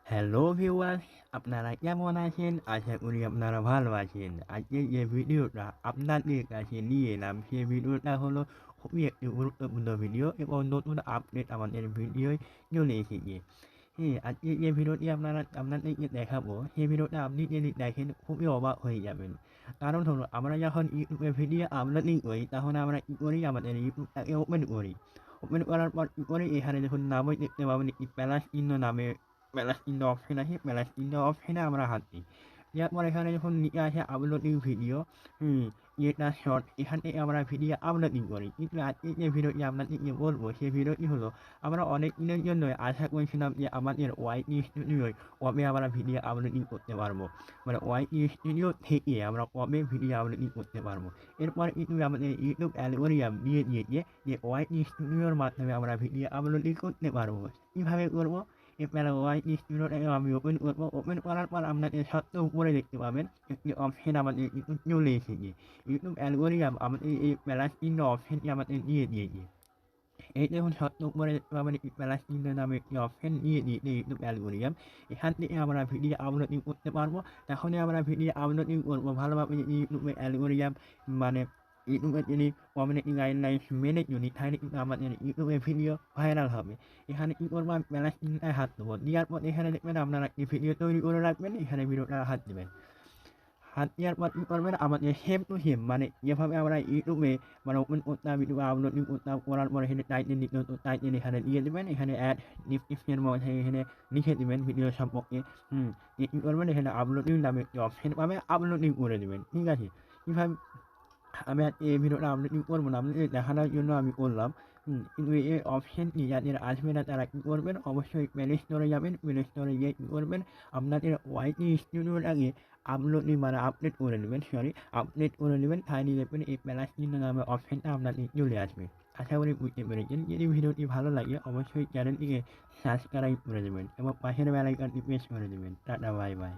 Hello viewers, আপনারা কেমন আছেন? আশা করি আপনারা ভালো আছেন। আজকের যে ভিডিওটা আপনাদের কাছে নিয়ে এলাম, সেই ভিডিওটা হলো খুবই একটি গুরুত্বপূর্ণ ভিডিও এবং নতুন আপডেট আমাদের ভিডিওয় চলে এসেছে। হ্যাঁ, আজকের যে ভিডিওটি আপনাদেরকে দেখাবো, সেই ভিডিওটা আপনি যদি দেখেন খুবই অবাক হয়ে যাবেন। কারণ হলো আমরা যখন ইউটিউবে ভিডিও আপলোডিং করি, তখন আমরা কী করি? আমাদের ইউটিউবটাকে ওপেন করি। ওপেন করার পর কী করি? এখানে দেখুন নামই দেখতে পাবেন একটি প্লাস চিহ্ন নামে প্লাস চিহ্ন অপশন আছে, প্লাস চিহ্ন অপশনে আমরা হাত দিই। দেওয়ার পর এখানে যখন লিখে আছে আপলোডিং ভিডিও, এটা শর্ট, এখান থেকে আমরা ভিডিও আপলোডিং করি। কিন্তু আজকে যে ভিডিওটি আপনাদেরকে বলবো, সেই ভিডিওটি হলো আমরা অনেক দিনের জন্যই আশা করছিলাম যে আমাদের ওয়াইটি স্টুডিওয় কবে আমরা ভিডিও আপলোডিং করতে পারবো, মানে ওয়াইটি স্টুডিও থেকে আমরা কবে ভিডিও আপলোডিং করতে পারবো। এরপর কিন্তু আমাদের ইউটিউব অ্যালগোরিদম দিয়ে দিয়েছে যে ওয়াইটি স্টুডিওর মাধ্যমে আমরা ভিডিও আপলোডিং করতে পারবো। কীভাবে করবো? এবার ওয়াইটি স্টুডিওটাকে আমি ওপেন করবো। ওপেন করার পর আপনাদের সবচেয়ে উপরে দেখতে পাবেন একটি অপশন আমাদের কিন্তু চলে এসেছে। ইউটিউব অ্যালগোরিদম আমাদের এই প্লাস চিহ্ন অপশনটি আমাদের দিয়ে দিয়েছে। এই দেখুন সবচেয়ে উপরে দেখতে পাবেন একটি প্লাস চিহ্ন নামে একটি অপশন দিয়ে দিয়েছে ইউটিউব অ্যালগোরিদম। এখান থেকে আমরা ভিডিও আপলোডিং করতে পারবো। তখনই আমরা ভিডিও আপলোডিং করবো ভালোভাবে যদি ইউটিউবের অ্যালগোরিদম মানে ইউটিউবের যদি কমিউনিটি গাইডলাইন্স মেনে চলি, তাহলে কিন্তু আমাদের ইউটিউবের ভিডিও ভাইরাল হবে। এখানে কী করবো? আমি প্লাস চিহ্নটায় হাত দেবো। দেওয়ার পর এখানে দেখবেন আপনারা একটি ভিডিও তৈরি করে রাখবেন, এখানে ভিডিওটা হাত দেবেন। হাত দেওয়ার পর কী করবেন? আমাদের সেম টু সেম মানে যেভাবে আমরা ইউটিউবে মানে ওপেন করতাম, ইউটিউবে আপলোডিং করতাম, করার পরে এখানে টাইটেল দিতে হতো, টাইটেল এখানে দিয়ে দেবেন। এখানে অ্যাড ডিসক্রিপশনের মধ্যে এখানে লিখে দেবেন ভিডিও সম্পর্কে। কী করবেন? এখানে আপলোডিং নামে একটি অপশন পাবেন, আপলোডিং করে দেবেন। ঠিক আছে? কীভাবে আমি আজকে এই ভিডিওটা আপলোডিং করবো না, আপনাদের দেখানোর জন্য আমি করলাম। কিন্তু এই অপশনটি যাদের আসবে না তারা কী করবেন? অবশ্যই প্লে স্টোরে যাবেন। প্লে স্টোরে গিয়ে কী করবেন? আপনাদের ওয়াইটি স্টুডিওটাকে আপলোডিং মানে আপডেট করে নেবেন, আপডেট করে নেবেন। তাহলে দেখবেন এই প্লাস চিহ্ন নামে অপশনটা আপনাদের চলে আসবে। আশা করি বুঝতে পেরেছেন। যদি ভিডিওটি ভালো লাগে অবশ্যই চ্যানেলটিকে সাবস্ক্রাইব করে দেবেন এবং পাশের বেল আইকনটি প্রেস করে দেবেন। Tata, bye bye.